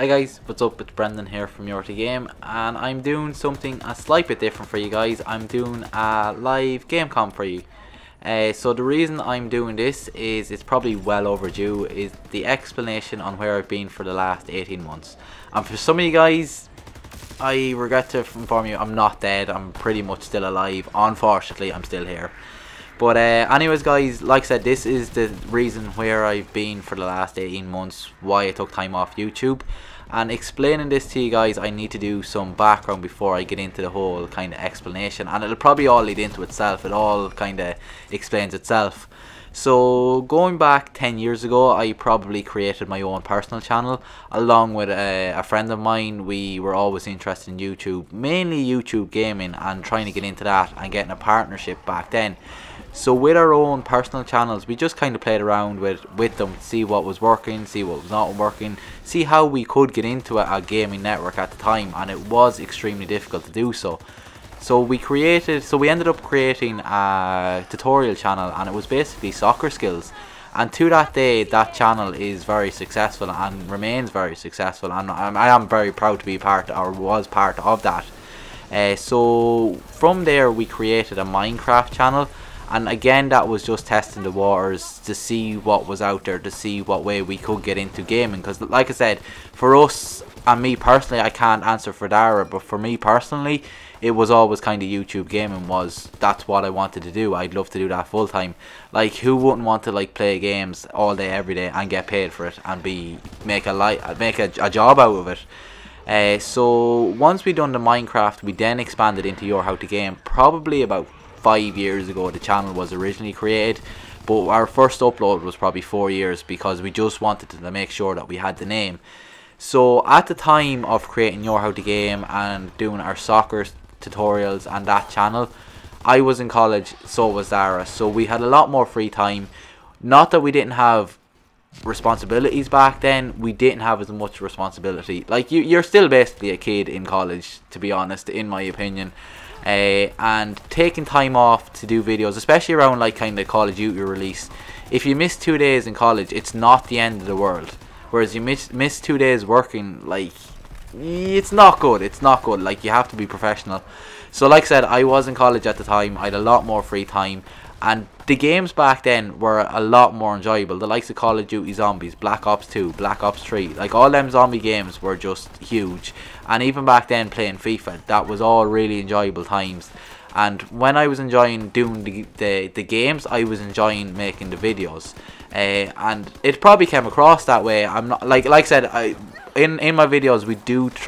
Hi guys, what's up? It's Brendan here from YourHowToGame, and I'm doing something a slight bit different for you guys. I'm doing a live game com for you. So the reason I'm doing this is it's probably well overdue, is the explanation on where I've been for the last 18 months. And for some of you guys, I regret to inform you I'm not dead. I'm pretty much still alive. Unfortunately, I'm still here. But anyways guys, like I said, this is the reason where I've been for the last 18 months, why I took time off YouTube. And explaining this to you guys, I need to do some background before I get into the whole kind of explanation. And it'll probably all lead into itself, it all kind of explains itself. So going back 10 years ago, I probably created my own personal channel along with a friend of mine. We were always interested in YouTube, mainly YouTube gaming, and trying to get into that and getting a partnership back then. So with our own personal channels, we just kind of played around with them, see what was working, see what was not working, see how we could get into a gaming network at the time, and it was extremely difficult to do so. So we ended up creating a tutorial channel, and it was basically soccer skills. And to that day, that channel is very successful and remains very successful, and I am very proud to be was part of that. So from there, we created a Minecraft channel. And again, that was just testing the waters to see what was out there, to see what way we could get into gaming. Because like I said, for us and me personally, I can't answer for Dara, but for me personally, it was always kind of YouTube gaming that's what I wanted to do. I'd love to do that full time. Like, who wouldn't want to like play games all day every day and get paid for it and make a job out of it. So once we done the Minecraft, we then expanded into YourHowToGame. Probably about 5 years ago the channel was originally created, but our first upload was probably 4 years because we just wanted to make sure that we had the name. So at the time of creating YourHowToGame and doing our soccer tutorials and that channel, I was in college, so was Zara, so we had a lot more free time. Not that we didn't have responsibilities back then, we didn't have as much responsibility. Like, you're still basically a kid in college, to be honest, in my opinion. And taking time off to do videos, especially around like kind of Call of Duty release, if you miss 2 days in college, it's not the end of the world. Whereas you miss 2 days working, like, it's not good. It's not good. Like, you have to be professional. So like I said, I was in college at the time. I had a lot more free time, and the games back then were a lot more enjoyable. The likes of Call of Duty Zombies, Black Ops 2, Black Ops 3, like all them zombie games were just huge. And even back then playing FIFA, that was all really enjoyable times. And when I was enjoying doing the games, I was enjoying making the videos. And it probably came across that way. I'm not like I said, in my videos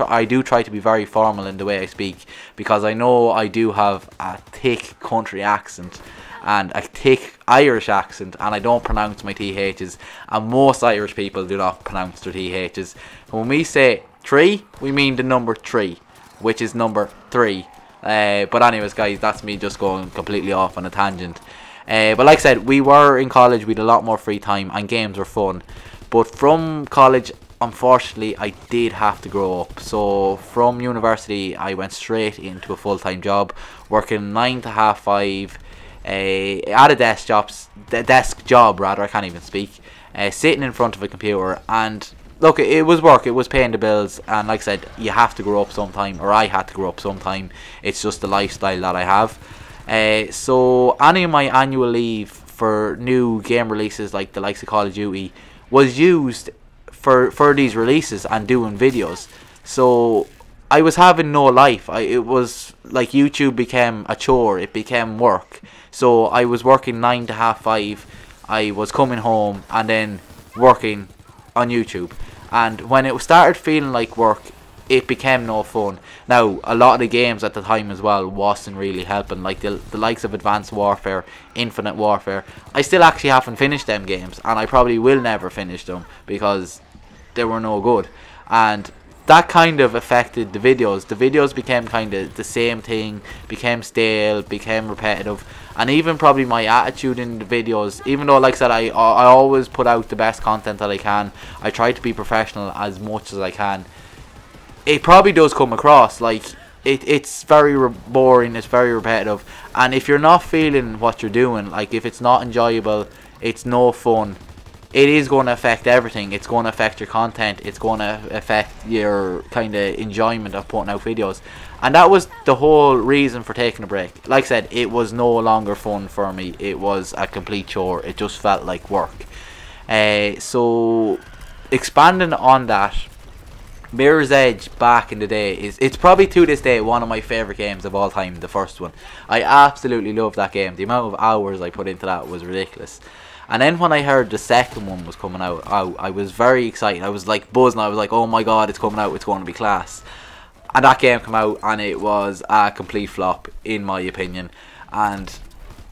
I do try to be very formal in the way I speak, because I know I do have a thick country accent and a thick Irish accent, and I don't pronounce my THs, and most Irish people do not pronounce their THs. When we say 3, we mean the number 3, which is number 3. But anyways guys, that's me just going completely off on a tangent. But like I said, we were in college, we had a lot more free time, and games were fun. But from college, unfortunately, I did have to grow up. So from university, I went straight into a full-time job, working 9 to half 5, at a desk job, I can't even speak, sitting in front of a computer. And look, it was work, it was paying the bills, and like I said, you have to grow up sometime, or I had to grow up sometime. It's just the lifestyle that I have. So any of my annual leave for new game releases like the likes of Call of Duty was used for these releases and doing videos. So I was having no life. It was like YouTube became a chore, it became work. So I was working 9 to half 5, I was coming home and then working on YouTube. And when it started feeling like work, it became no fun. Now, a lot of the games at the time as well wasn't really helping, like the likes of Advanced Warfare, Infinite Warfare. I still actually haven't finished them games, and I probably will never finish them because they were no good. And that kind of affected the videos. The videos became kind of the same thing, became stale, became repetitive. And even probably my attitude in the videos, even though like I said, I always put out the best content that I can, I try to be professional as much as I can, it probably does come across like it's very boring, it's very repetitive. And if you're not feeling what you're doing, like if it's not enjoyable, it's no fun, it is going to affect everything. It's going to affect your content. It's going to affect your kind of enjoyment of putting out videos. And that was the whole reason for taking a break. Like I said, it was no longer fun for me. It was a complete chore. It just felt like work. So expanding on that, Mirror's Edge back in the day it's probably to this day one of my favourite games of all time, the first one. I absolutely love that game. The amount of hours I put into that was ridiculous. And then when I heard the second one was coming out, I was very excited. I was like buzzing. I was like, oh my god, it's coming out, it's going to be class. And that game came out and it was a complete flop in my opinion. And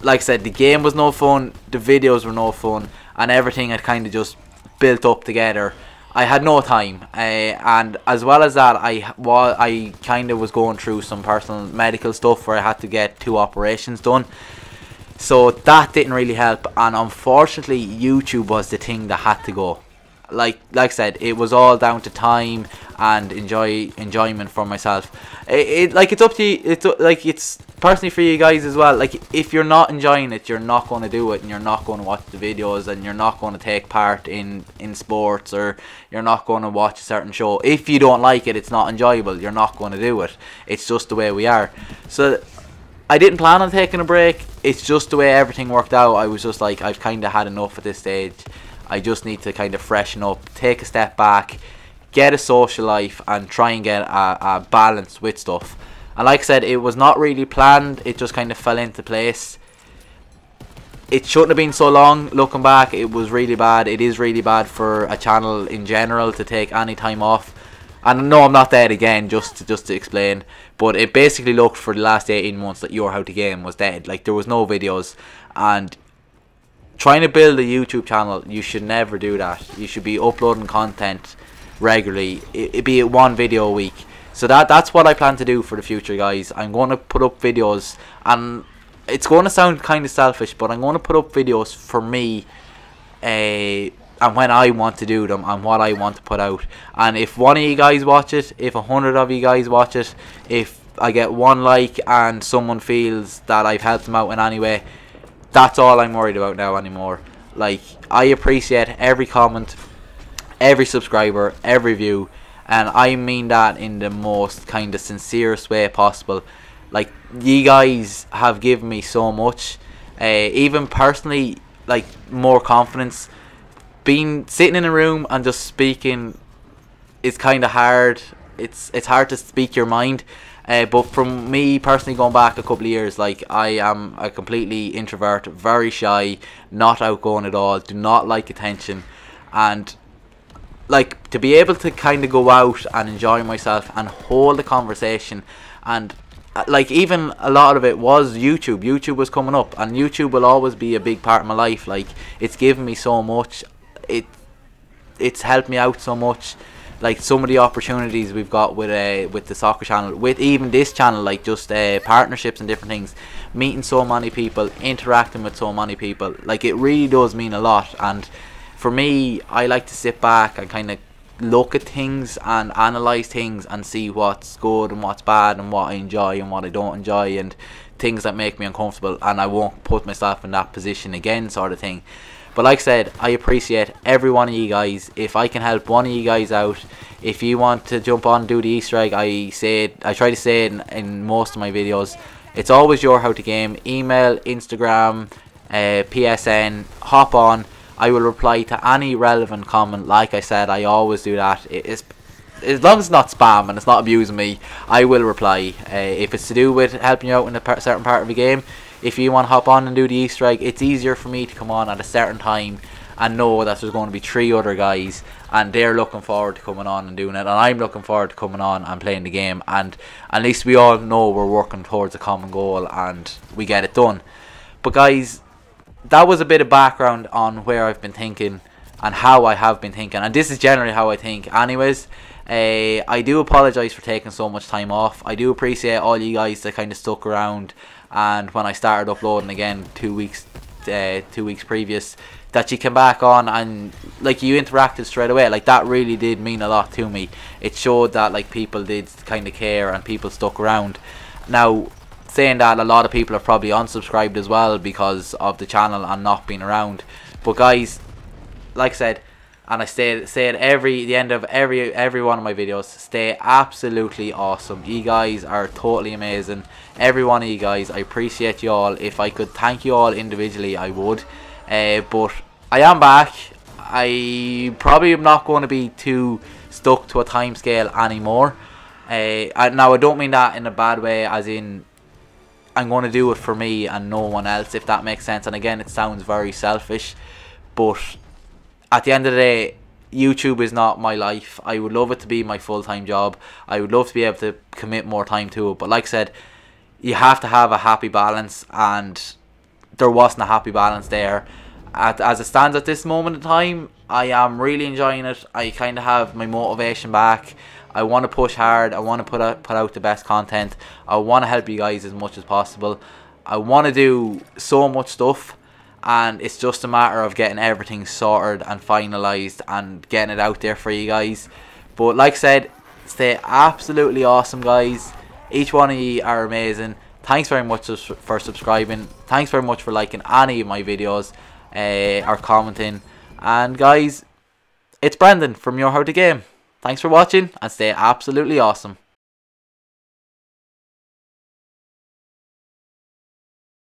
like I said, the game was no fun, the videos were no fun, and everything had kind of just built up together. I had no time, and as well as that, I kind of was going through some personal medical stuff where I had to get 2 operations done. So that didn't really help, and unfortunately YouTube was the thing that had to go. Like I said, it was all down to time and enjoyment for myself. It's up to you. It's personally for you guys as well. Like, if you're not enjoying it, you're not going to do it, and you're not going to watch the videos, and you're not going to take part in sports, or you're not going to watch a certain show. If you don't like it, it's not enjoyable, you're not going to do it. It's just the way we are. So I didn't plan on taking a break. It's just the way everything worked out. I was just like, I've kind of had enough at this stage. I just need to kind of freshen up, take a step back, get a social life, and try and get a balance with stuff. And like I said, it was not really planned. It just kind of fell into place. It shouldn't have been so long. Looking back, it was really bad. It is really bad for a channel in general to take any time off. And no, I'm not dead again, just to explain. But it basically looked for the last 18 months that YourHowToGame was dead. Like, there was no videos. And trying to build a YouTube channel, you should never do that. You should be uploading content regularly, be it 1 video a week. So that's what I plan to do for the future, guys. I'm going to put up videos, and it's going to sound kind of selfish, but I'm going to put up videos for me, and when I want to do them, and what I want to put out. And if 1 of you guys watch it, if 100 of you guys watch it, if I get 1 like and someone feels that I've helped them out in any way, that's all I'm worried about now anymore. Like, I appreciate every comment, every subscriber, every view, and I mean that in the most kind of sincerest way possible. Like, you guys have given me so much, even personally, like, more confidence. Sitting in a room and just speaking is kind of hard. It's hard to speak your mind. But from me personally, going back a couple of years, like, I am a completely introvert, very shy, not outgoing at all, do not like attention. And like, to be able to kind of go out and enjoy myself and hold a conversation, and like, even a lot of it was YouTube was coming up, and YouTube will always be a big part of my life. Like, it's given me so much, it's helped me out so much. Like, some of the opportunities we've got with the soccer channel, with even this channel, like, just partnerships and different things, meeting so many people, interacting with so many people, like, it really does mean a lot. And for me, I like to sit back and kind of look at things and analyse things and see what's good and what's bad, and what I enjoy and what I don't enjoy, and things that make me uncomfortable, and I won't put myself in that position again, sort of thing. But like I said, I appreciate every one of you guys. If I can help one of you guys out, if you want to jump on and do the Easter egg, I try to say it in most of my videos. It's always YourHowToGame. Email, Instagram, PSN, hop on. I will reply to any relevant comment. Like I said, I always do that. As long as it's not spam and it's not abusing me, I will reply. If it's to do with helping you out in a certain part of the game, if you want to hop on and do the Easter egg, it's easier for me to come on at a certain time and know that there's going to be 3 other guys, and they're looking forward to coming on and doing it, and I'm looking forward to coming on and playing the game, and at least we all know we're working towards a common goal and we get it done. But guys, that was a bit of background on where I've been thinking and how I have been thinking, and this is generally how I think anyways. I do apologise for taking so much time off. I do appreciate all you guys that kind of stuck around, and when I started uploading again 2 weeks previous, that you came back on and like you interacted straight away. Like, that really did mean a lot to me. It showed that like people did kind of care and people stuck around. Now, saying that, a lot of people have probably unsubscribed as well because of the channel and not being around. But guys, like I said, and I say it the end of every one of my videos, stay absolutely awesome. You guys are totally amazing. Every one of you guys, I appreciate you all. If I could thank you all individually, I would. But I am back. I probably am not going to be too stuck to a time scale anymore. Now, I don't mean that in a bad way, as in I'm going to do it for me and no one else, if that makes sense. And again, it sounds very selfish, but at the end of the day, YouTube is not my life. I would love it to be my full-time job. I would love to be able to commit more time to it. But like I said, you have to have a happy balance, and there wasn't a happy balance there. As it stands at this moment in time, I am really enjoying it. I kind of have my motivation back. I want to push hard. I want to put out the best content. I want to help you guys as much as possible. I want to do so much stuff, and it's just a matter of getting everything sorted and finalized and getting it out there for you guys. But like I said, stay absolutely awesome, guys. Each one of you are amazing. Thanks very much for subscribing. Thanks very much for liking any of my videos or commenting. And guys, it's Brendan from YourHowToGame. Thanks for watching, and stay absolutely awesome.